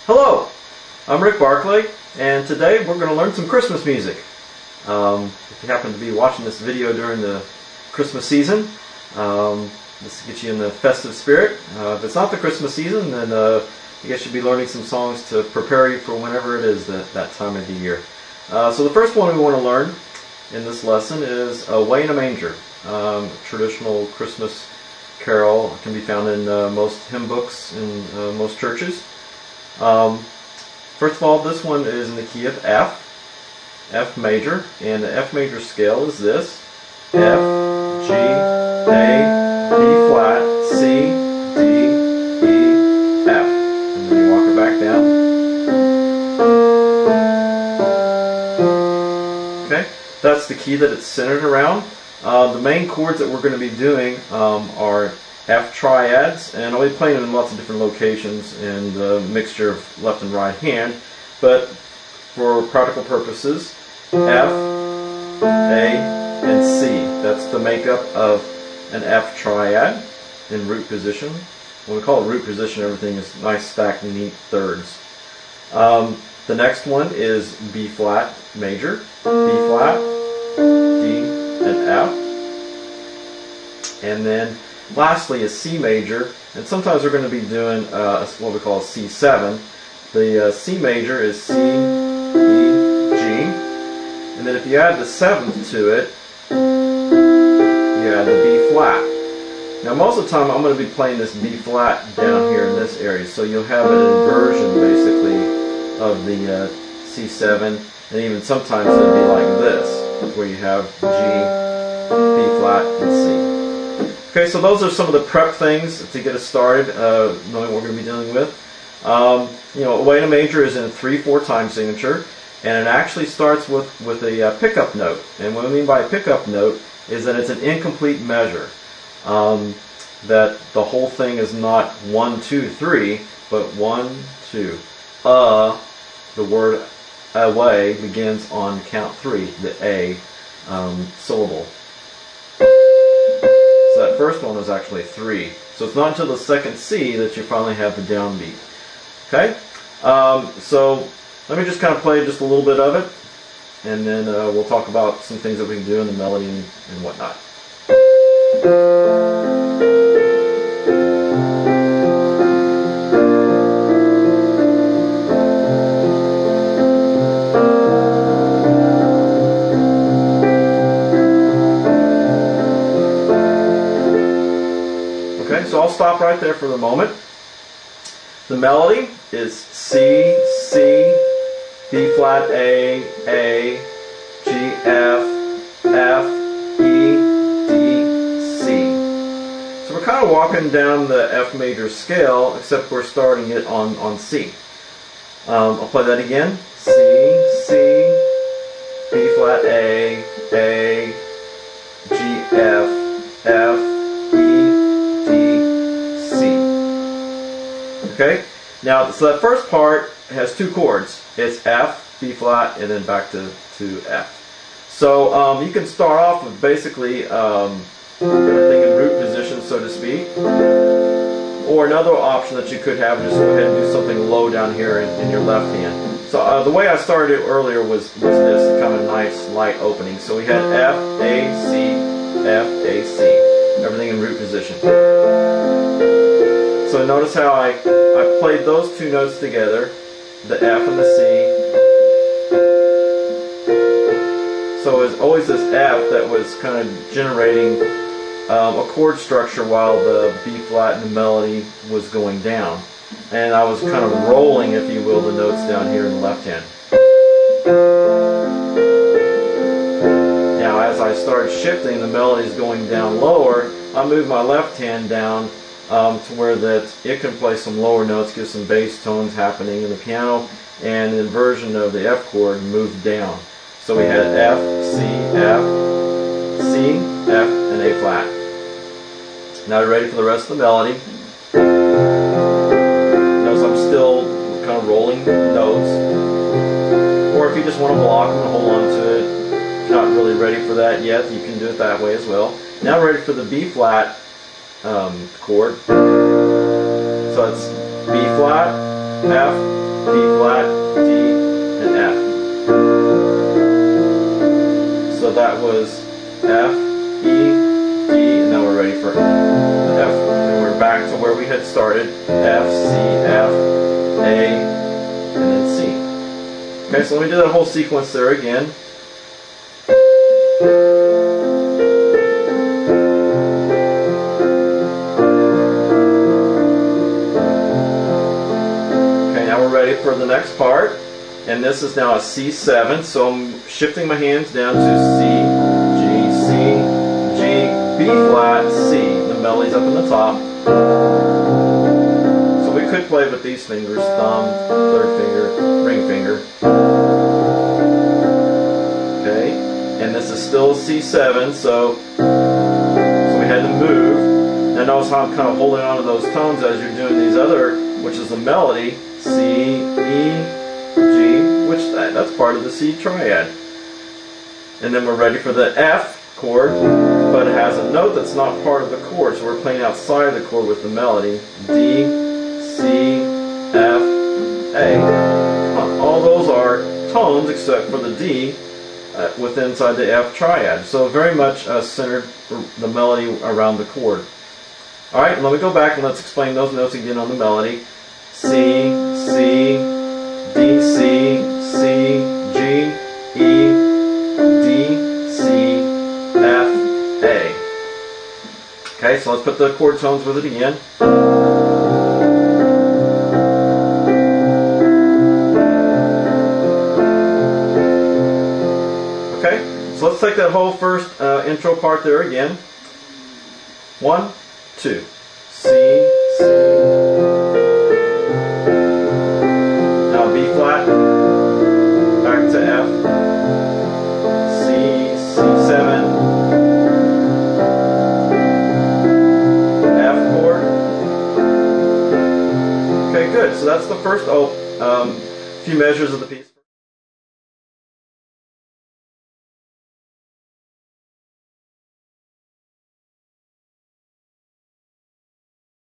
Hello, I'm Rick Barclay, and today we're going to learn some Christmas music. If you happen to be watching this video during the Christmas season, this gets you in the festive spirit. If it's not the Christmas season, then I guess you'll be learning some songs to prepare you for whenever it is that time of the year. So the first one we want to learn in this lesson is Away in a Manger. Traditional Christmas carol. It can be found in most hymn books in most churches. First of all, this one is in the key of F major, and the F major scale is this: F, G, A, B flat, C, D, E, F. And then you walk it back down. Okay, that's the key that it's centered around. The main chords that we're going to be doing are F triads, and I'll be playing them in lots of different locations and a mixture of left and right hand, but for practical purposes, F, A, and C. That's the makeup of an F triad in root position. When we call it root position, everything is nice stacked neat thirds. The next one is B flat major, B flat, D, and F, and then lastly is C major, and sometimes we're going to be doing what we call a C7. The C major is C, E, G, and then if you add the 7th to it, you add the B flat. Now most of the time I'm going to be playing this B flat down here in this area, so you'll have an inversion basically of the C7, and even sometimes it'll be like this, where you have G, B flat, and C. Okay, so those are some of the prep things to get us started, knowing what we're going to be dealing with. Away in a Major is in a 3/4 time signature, and it actually starts with a pickup note. And what I mean by a pickup note is that it's an incomplete measure. That the whole thing is not 1, 2, 3, but 1, 2. The word away begins on count 3, the A syllable. So that first one was actually 3. So it's not until the second C that you finally have the downbeat. Okay? So let me just kind of play just a little bit of it, and then we'll talk about some things that we can do in the melody and whatnot. So I'll stop right there for the moment. The melody is C, C, B flat A, G, F, F, E, D, C. So we're kind of walking down the F major scale, except we're starting it on C. I'll play that again. C, C, B flat A, G, F, F, okay, now so that first part has 2 chords. It's F, B flat, and then back to F. So you can start off with basically everything in root position, so to speak. Or another option that you could have is just go ahead and do something low down here in your left hand. So the way I started it earlier was this kind of nice light opening. So we had F, A, C, F, A, C. Everything in root position. So notice how I played those 2 notes together, the F and the C. So it was always this F that was kind of generating a chord structure while the B flat in the melody was going down. And I was kind of rolling, if you will, the notes down here in the left hand. Now as I started shifting, the melody is going down lower, I moved my left hand down to where that it can play some lower notes, get some bass tones happening in the piano, and the inversion of the F chord moved down. So we had F, C, F, C, F, and A flat. Now you're ready for the rest of the melody. Notice I'm still kind of rolling notes. Or if you just want to block them and hold on to it, if you're not really ready for that yet, you can do it that way as well. Now ready for the B flat chord. So it's B flat, F, B flat, D, and F. So that was F, E, D, and now we're ready for F. And we're back to where we had started. F, C, F, A, and then C. Okay, so let me do that whole sequence there again. Ready for the next part, and this is now a C7, so I'm shifting my hands down to C, G, B flat, C. The melody's up in the top. So we could play with these fingers, thumb, third finger, ring finger. Okay, and this is still C7, so we had to move. Now notice how I'm kind of holding on to those tones as you're doing these other, which is the melody. C, E, G, which that's part of the C triad. And then we're ready for the F chord, but it has a note that's not part of the chord, so we're playing outside of the chord with the melody. D, C, F, A. All those are tones except for the D within inside the F triad. So very much centered the melody around the chord. Alright, let me go back and let's explain those notes again on the melody. C, C, D, C, C, G, E, D, C, F, A. Okay, so let's put the chord tones with it again. Okay, so let's take that whole first intro part there again. 1, 2. C, C. Back to F, C, C7, F chord. Okay, good. So that's the first few measures of the piece.